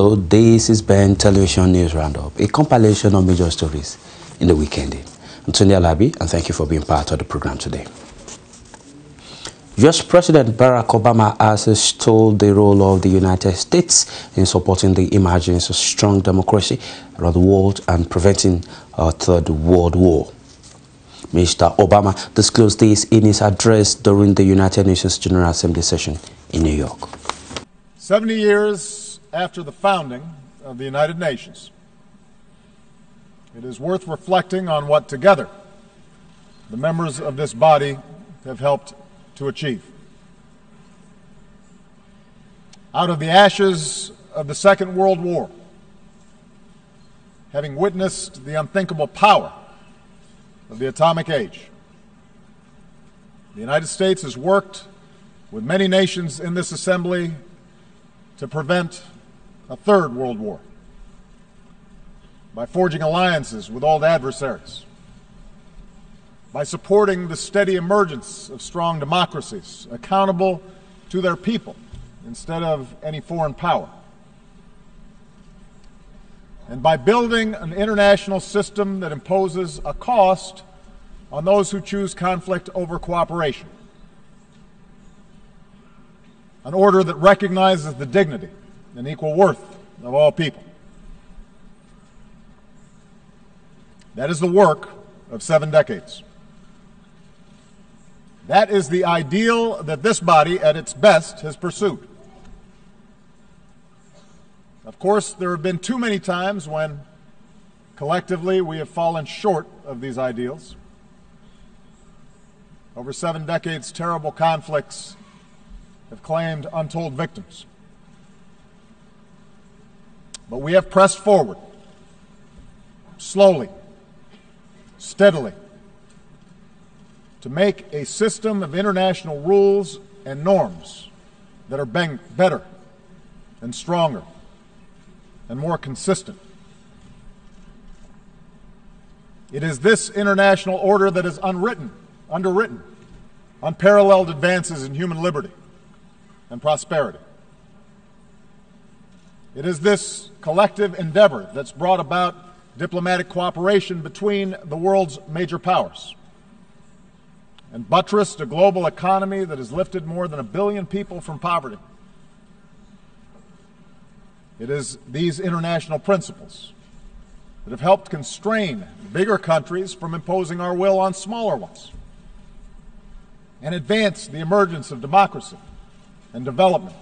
So this is Ben Television News Roundup, a compilation of major stories in the weekend. I'm Tunde Alabi, and thank you for being part of the program today. US President Barack Obama has extolled the role of the United States in supporting the emergence of strong democracy around the world and preventing a third world war. Mr. Obama disclosed this in his address during the United Nations General Assembly session in New York. 70 years after the founding of the United Nations, it is worth reflecting on what together the members of this body have helped to achieve. Out of the ashes of the Second World War, having witnessed the unthinkable power of the atomic age, the United States has worked with many nations in this assembly to prevent a third world war by forging alliances with old adversaries, by supporting the steady emergence of strong democracies accountable to their people instead of any foreign power, and by building an international system that imposes a cost on those who choose conflict over cooperation, an order that recognizes the dignity and equal worth of all people. That is the work of 7 decades. That is the ideal that this body, at its best, has pursued. Of course, there have been too many times when, collectively, we have fallen short of these ideals. Over 7 decades, terrible conflicts have claimed untold victims. But we have pressed forward, slowly, steadily, to make a system of international rules and norms that are better and stronger and more consistent. It is this international order that is underwritten, unparalleled advances in human liberty and prosperity. It is this collective endeavor that's brought about diplomatic cooperation between the world's major powers and buttressed a global economy that has lifted more than 1 billion people from poverty. It is these international principles that have helped constrain bigger countries from imposing our will on smaller ones and advance the emergence of democracy and development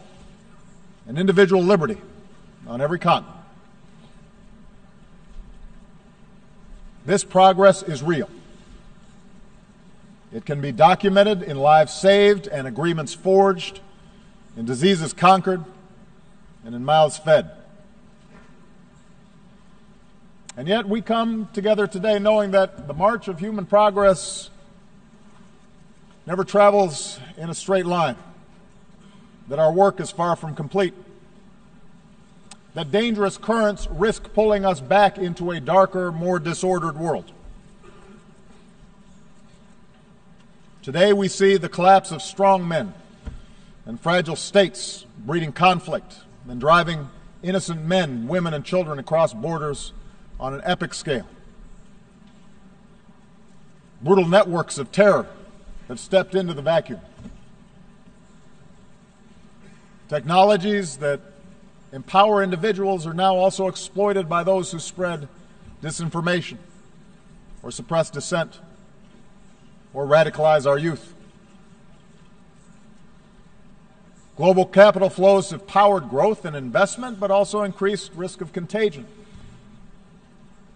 and individual liberty on every continent. This progress is real. It can be documented in lives saved and agreements forged, in diseases conquered, and in mouths fed. And yet we come together today knowing that the march of human progress never travels in a straight line, that our work is far from complete, that dangerous currents risk pulling us back into a darker, more disordered world. Today we see the collapse of strong men and fragile states breeding conflict and driving innocent men, women, and children across borders on an epic scale. Brutal networks of terror have stepped into the vacuum. Technologies that empower individuals are now also exploited by those who spread disinformation or suppress dissent or radicalize our youth. Global capital flows have powered growth and investment, but also increased risk of contagion,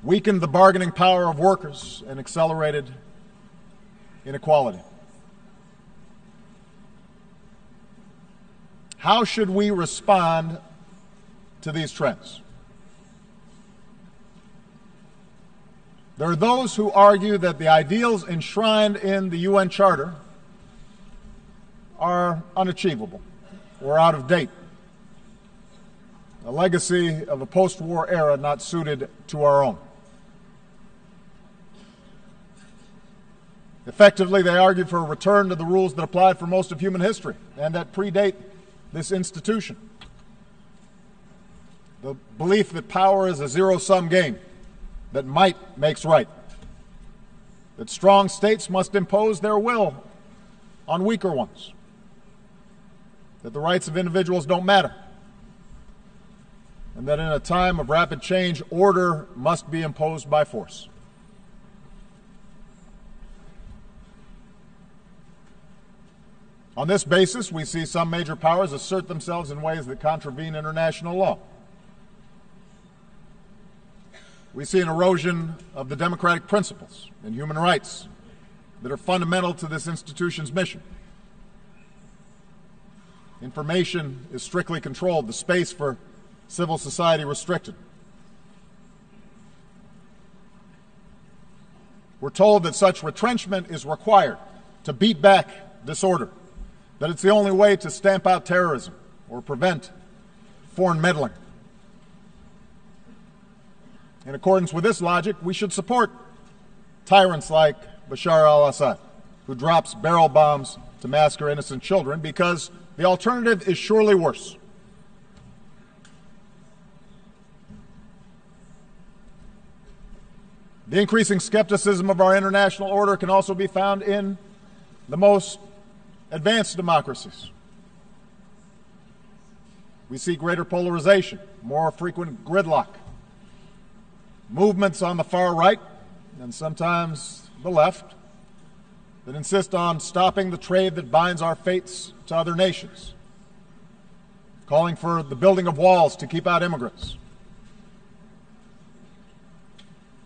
weakened the bargaining power of workers, and accelerated inequality. How should we respond to these trends? There are those who argue that the ideals enshrined in the UN Charter are unachievable or out of date, a legacy of a post-war era not suited to our own. Effectively, they argue for a return to the rules that applied for most of human history and that predate this institution. the belief that power is a zero-sum game, that might makes right, that strong states must impose their will on weaker ones, that the rights of individuals don't matter, and that in a time of rapid change, order must be imposed by force. On this basis, we see some major powers assert themselves in ways that contravene international law. We see an erosion of the democratic principles and human rights that are fundamental to this institution's mission. Information is strictly controlled, the space for civil society restricted. We're told that such retrenchment is required to beat back disorder, that it's the only way to stamp out terrorism or prevent foreign meddling. In accordance with this logic, we should support tyrants like Bashar al-Assad, who drops barrel bombs to massacre innocent children, because the alternative is surely worse. The increasing skepticism of our international order can also be found in the most advanced democracies. We see greater polarization, more frequent gridlock, movements on the far right and sometimes the left that insist on stopping the trade that binds our fates to other nations, calling for the building of walls to keep out immigrants.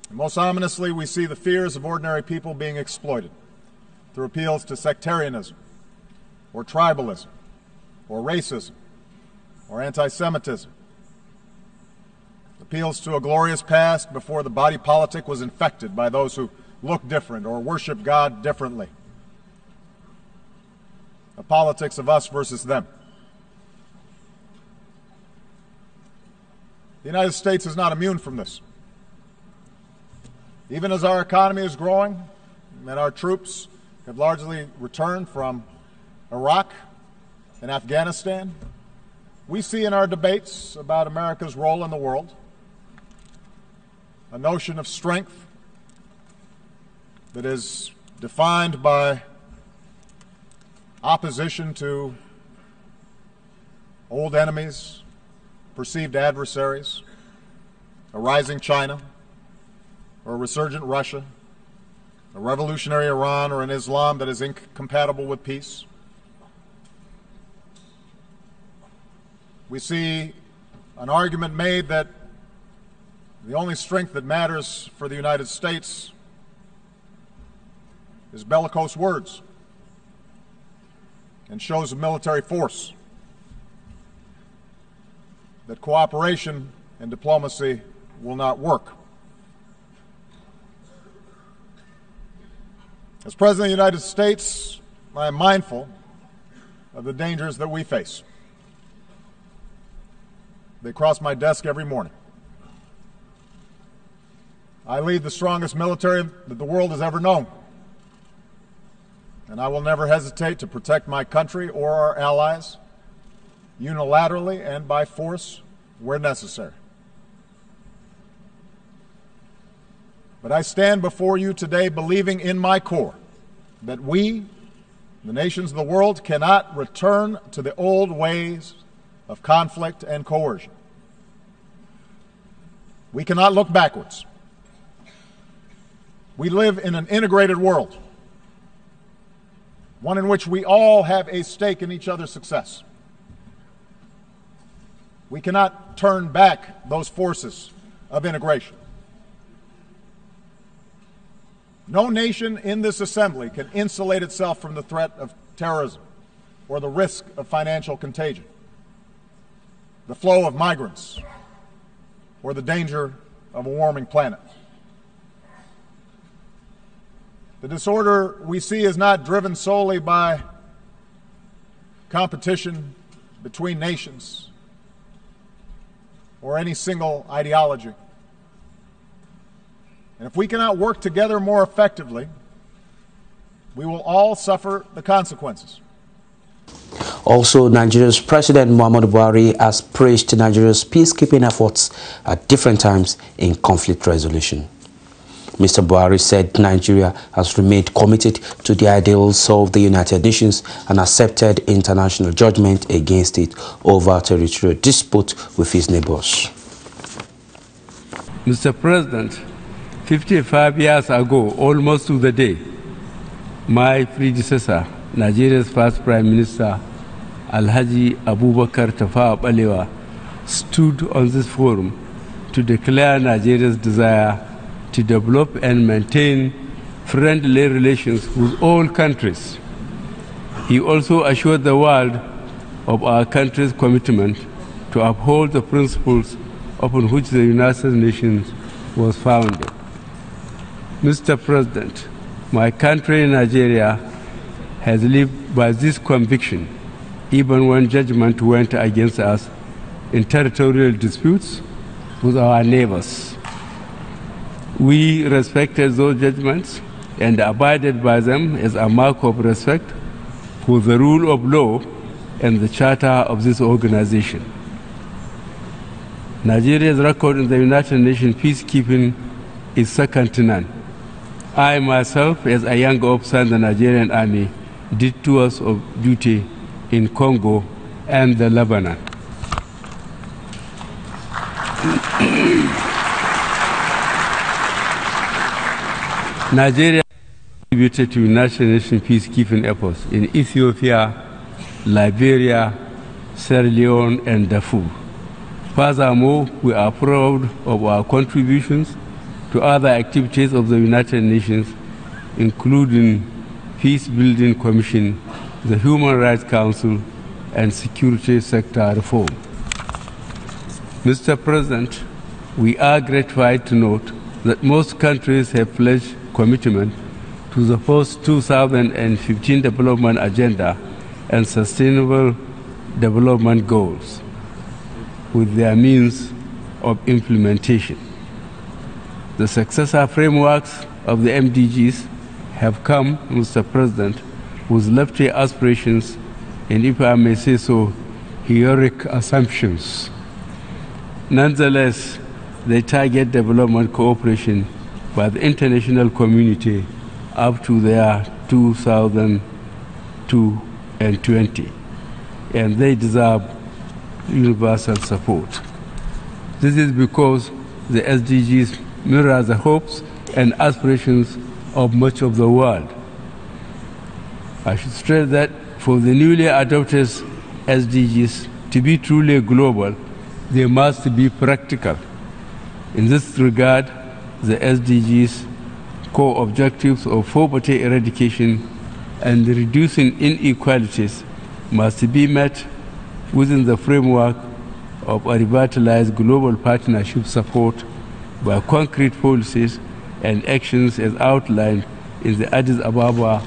And most ominously, we see the fears of ordinary people being exploited through appeals to sectarianism, or tribalism, or racism, or anti-Semitism. Appeals to a glorious past before the body politic was infected by those who look different or worship God differently. A politics of us versus them. The United States is not immune from this. Even as our economy is growing and our troops have largely returned from Iraq and Afghanistan, we see in our debates about America's role in the world a notion of strength that is defined by opposition to old enemies, perceived adversaries, a rising China, or a resurgent Russia, a revolutionary Iran, or an Islam that is incompatible with peace. We see an argument made that the only strength that matters for the United States is bellicose words and shows of military force, that cooperation and diplomacy will not work. As President of the United States, I am mindful of the dangers that we face. They cross my desk every morning. I lead the strongest military that the world has ever known, and I will never hesitate to protect my country or our allies unilaterally and by force where necessary. But I stand before you today believing in my core that we, the nations of the world, cannot return to the old ways of conflict and coercion. We cannot look backwards. We live in an integrated world, one in which we all have a stake in each other's success. We cannot turn back those forces of integration. No nation in this assembly can insulate itself from the threat of terrorism or the risk of financial contagion, the flow of migrants, or the danger of a warming planet. The disorder we see is not driven solely by competition between nations or any single ideology. And if we cannot work together more effectively, we will all suffer the consequences. Also, Nigeria's President Muhammadu Buhari has praised Nigeria's peacekeeping efforts at different times in conflict resolution. Mr. Buhari said Nigeria has remained committed to the ideals of the United Nations and accepted international judgment against it over territorial dispute with its neighbors. Mr. President, 55 years ago, almost to the day, my predecessor, Nigeria's first Prime Minister, Alhaji Abubakar Tafawa Balewa, stood on this forum to declare Nigeria's desire to develop and maintain friendly relations with all countries. He also assured the world of our country's commitment to uphold the principles upon which the United Nations was founded. Mr. President, my country, Nigeria, has lived by this conviction, even when judgment went against us in territorial disputes with our neighbors. We respected those judgments and abided by them as a mark of respect for the rule of law and the charter of this organization. Nigeria's record in the United Nations peacekeeping is second to none. I myself, as a young officer in the Nigerian Army, did tours of duty in Congo and the Lebanon. Nigeria contributed to United Nations peacekeeping efforts in Ethiopia, Liberia, Sierra Leone, and Darfur. Furthermore, we are proud of our contributions to other activities of the United Nations, including Peace Building Commission, the Human Rights Council, and security sector reform. Mr. President, we are gratified to note that most countries have pledged commitment to the post-2015 development agenda and sustainable development goals with their means of implementation. The successor frameworks of the MDGs have come, Mr. President, with lofty aspirations and, if I may say so, heroic assumptions. Nonetheless, they target development cooperation by the international community up to their 2020, and they deserve universal support. This is because the SDGs mirror the hopes and aspirations of much of the world. I should stress that for the newly adopted SDGs to be truly global, they must be practical. In this regard, the SDGs core objectives of poverty eradication and reducing inequalities must be met within the framework of a revitalized global partnership support by concrete policies and actions as outlined in the Addis Ababa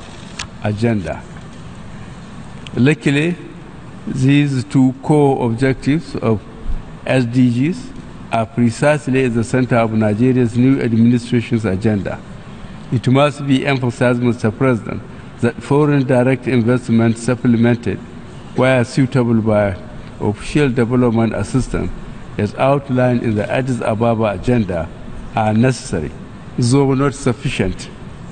agenda. Luckily, these two core objectives of SDGs are precisely at the center of Nigeria's new administration's agenda. It must be emphasized, Mr. President, that foreign direct investment supplemented, where suitable, by official development assistance, as outlined in the Addis Ababa agenda, are necessary, though not sufficient,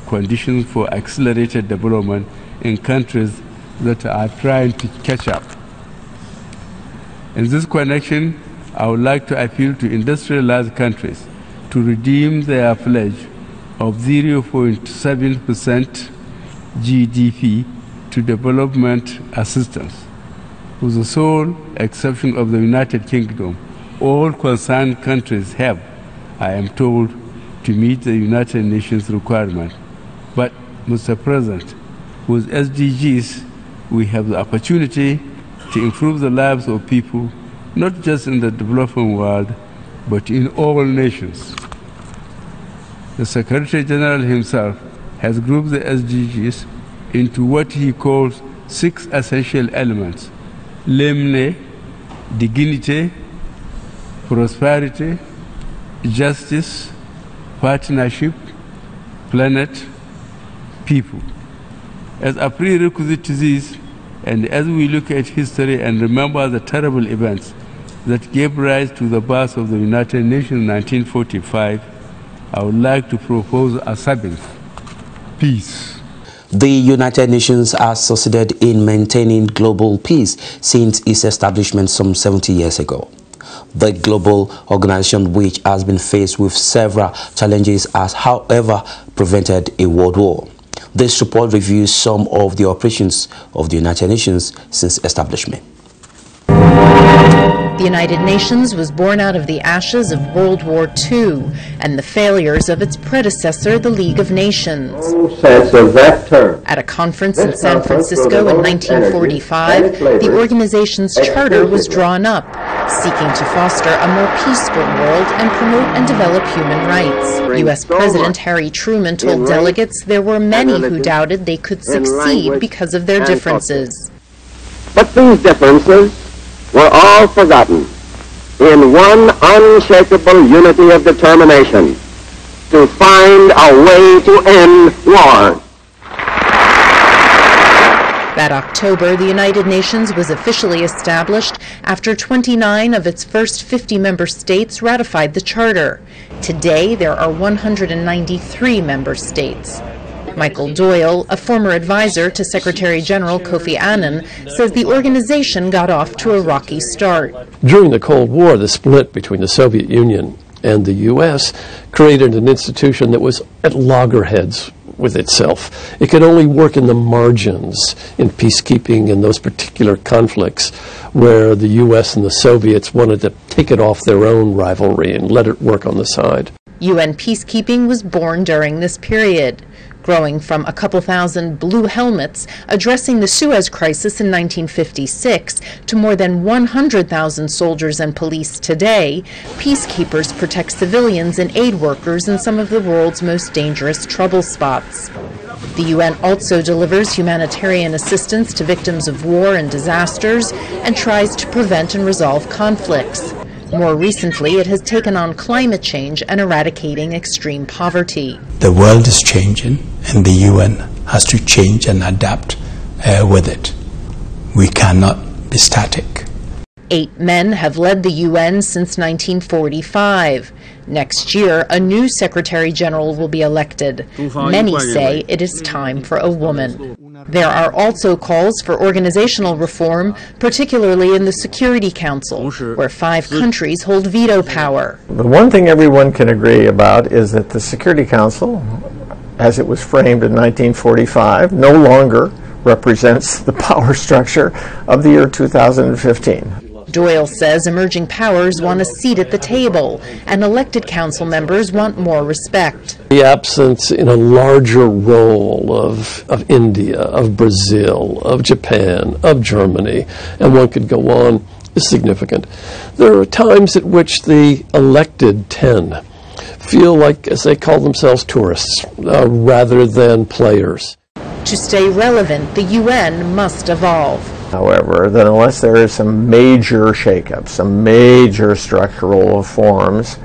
conditions for accelerated development in countries that are trying to catch up. In this connection, I would like to appeal to industrialized countries to redeem their pledge of 0.7% GDP to development assistance. With the sole exception of the United Kingdom, all concerned countries have, I am told, to meet the United Nations requirement. But, Mr. President, with SDGs, we have the opportunity to improve the lives of people, not just in the developing world, but in all nations. The Secretary General himself has grouped the SDGs into what he calls 6 essential elements: namely, dignity, prosperity, justice, partnership, planet, people. As a prerequisite to these, And as we look at history and remember the terrible events that gave rise to the birth of the United Nations in 1945, I would like to propose a seventh: peace. The United Nations has succeeded in maintaining global peace since its establishment some 70 years ago. The global organization, which has been faced with several challenges, has, however, prevented a world war. This report reviews some of the operations of the United Nations since establishment. The United Nations was born out of the ashes of World War II and the failures of its predecessor, the League of Nations. Sense of that term. At a conference in San Francisco in 1945, the organization's charter was drawn up, seeking to foster a more peaceful world and promote and develop human rights. U.S. President Harry Truman told delegates there were many who doubted they could succeed because of their differences. But these differences were all forgotten in one unshakable unity of determination to find a way to end war. That October, the United Nations was officially established after 29 of its first 50 member states ratified the Charter. Today, there are 193 member states. Michael Doyle, a former advisor to Secretary General Kofi Annan, says the organization got off to a rocky start. During the Cold War, the split between the Soviet Union and the U.S. created an institution that was at loggerheads with itself. It could only work in the margins in peacekeeping in those particular conflicts where the U.S. and the Soviets wanted to take it off their own rivalry and let it work on the side. UN peacekeeping was born during this period, growing from a couple thousand blue helmets addressing the Suez Crisis in 1956 to more than 100,000 soldiers and police today. Peacekeepers protect civilians and aid workers in some of the world's most dangerous trouble spots. The UN also delivers humanitarian assistance to victims of war and disasters and tries to prevent and resolve conflicts. More recently, it has taken on climate change and eradicating extreme poverty. The world is changing, and the UN has to change and adapt with it. We cannot be static. 8 men have led the UN since 1945. Next year, a new Secretary General will be elected. Many say it is time for a woman. There are also calls for organizational reform, particularly in the Security Council, where 5 countries hold veto power. The one thing everyone can agree about is that the Security Council, as it was framed in 1945, no longer represents the power structure of the year 2015. Doyle says emerging powers want a seat at the table, and elected council members want more respect. The absence in a larger role of India, of Brazil, of Japan, of Germany, and one could go on, is significant. There are times at which the elected 10 feel like, as they call themselves, tourists rather than players. To stay relevant, the UN must evolve. However, that unless there is some major shakeup, some major structural reforms,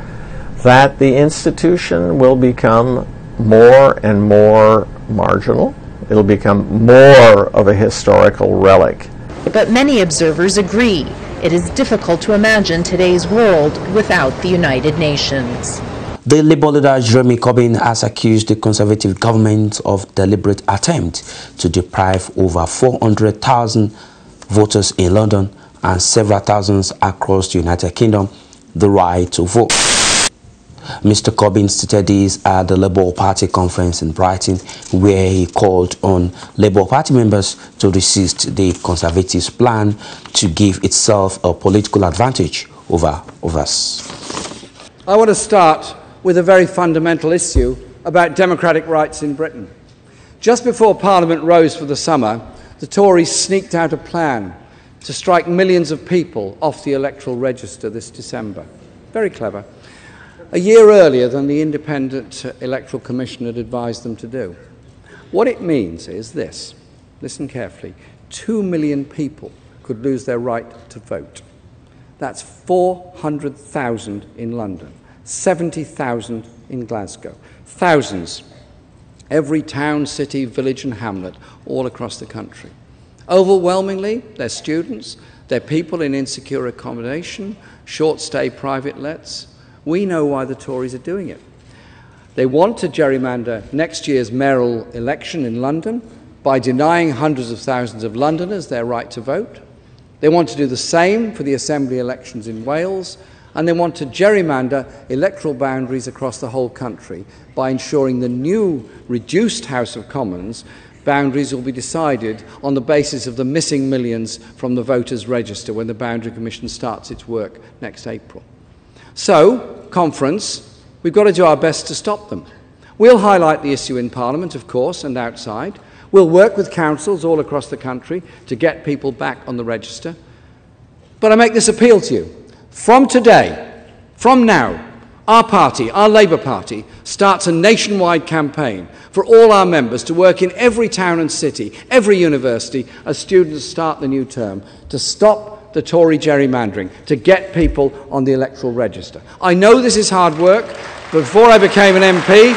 that the institution will become more and more marginal. It'll become more of a historical relic. But many observers agree it is difficult to imagine today's world without the United Nations. The Labour leader Jeremy Corbyn has accused the Conservative government of deliberate attempt to deprive over 400,000 voters in London and several thousands across the United Kingdom the right to vote. Mr. Corbyn stated this at the Labour Party conference in Brighton, where he called on Labour Party members to resist the Conservatives' plan to give itself a political advantage over others. I want to start with a very fundamental issue about democratic rights in Britain. Just before Parliament rose for the summer, the Tories sneaked out a plan to strike millions of people off the electoral register this December. Very clever. A year earlier than the Independent Electoral Commission had advised them to do. What it means is this. Listen carefully. 2 million people could lose their right to vote. That's 400,000 in London, 70,000 in Glasgow, thousands every town, city, village and hamlet all across the country. Overwhelmingly, they're students, they're people in insecure accommodation, short-stay private lets. We know why the Tories are doing it. They want to gerrymander next year's mayoral election in London by denying hundreds of thousands of Londoners their right to vote. They want to do the same for the Assembly elections in Wales, and they want to gerrymander electoral boundaries across the whole country by ensuring the new reduced House of Commons boundaries will be decided on the basis of the missing millions from the voters' register when the Boundary Commission starts its work next April. So, conference, we've got to do our best to stop them. We'll highlight the issue in Parliament, of course, and outside. We'll work with councils all across the country to get people back on the register. But I make this appeal to you. From today, from now, our party, our Labour Party, starts a nationwide campaign for all our members to work in every town and city, every university, as students start the new term, to stop the Tory gerrymandering, to get people on the electoral register. I know this is hard work, but before I became an MP,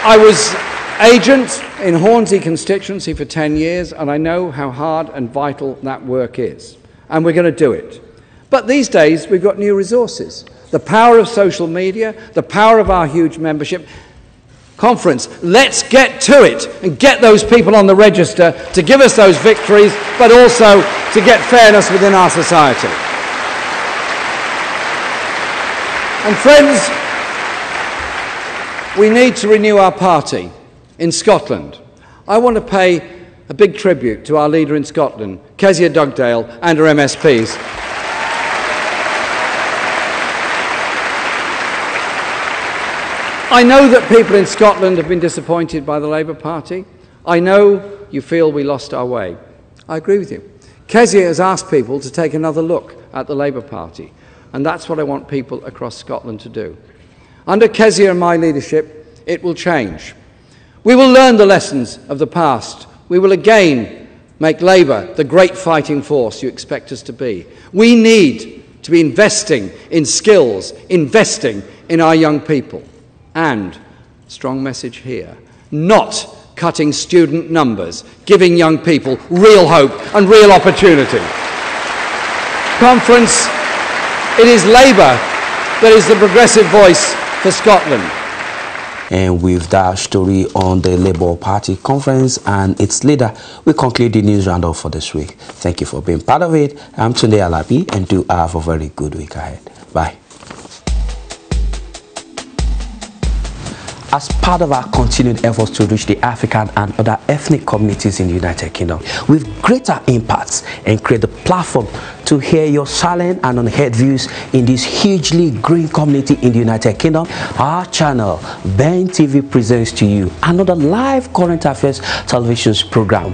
I was agent in Hornsey constituency for 10 years, and I know how hard and vital that work is. And we're going to do it. But these days, we've got new resources. The power of social media, the power of our huge membership. Conference, let's get to it and get those people on the register to give us those victories, but also to get fairness within our society. And friends, we need to renew our party in Scotland. I want to pay a big tribute to our leader in Scotland, Kezia Dugdale, and her MSPs. I know that people in Scotland have been disappointed by the Labour Party. I know you feel we lost our way. I agree with you. Kezia has asked people to take another look at the Labour Party, and that's what I want people across Scotland to do. Under Kezia and my leadership, it will change. We will learn the lessons of the past. We will again make Labour the great fighting force you expect us to be. We need to be investing in skills, investing in our young people. And, strong message here, not cutting student numbers, giving young people real hope and real opportunity. Conference, it is Labour that is the progressive voice for Scotland. And with that story on the Labour Party conference and its leader, we conclude the news roundup for this week. Thank you for being part of it. I'm Tunde Alabi, and do have a very good week ahead. Bye. As part of our continued efforts to reach the African and other ethnic communities in the United Kingdom with greater impacts and create the platform to hear your silent and unheard views in this hugely growing community in the United Kingdom, our channel, Ben TV, presents to you another live current affairs television program.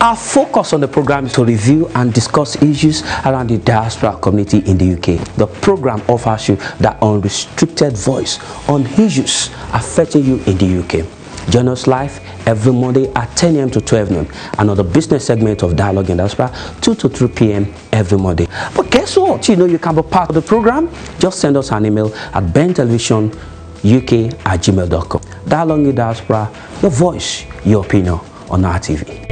Our focus on the program is to review and discuss issues around the diaspora community in the UK. The program offers you that unrestricted voice on issues affecting you in the UK. Join us live every Monday at 10 a.m. to 12 noon. Another business segment of Dialogue in Diaspora, 2 to 3 p.m. every Monday. But guess what? You know you can be part of the program. Just send us an email at bentelevisionuk@gmail.com. Dialogue in Diaspora, your voice, your opinion on our TV.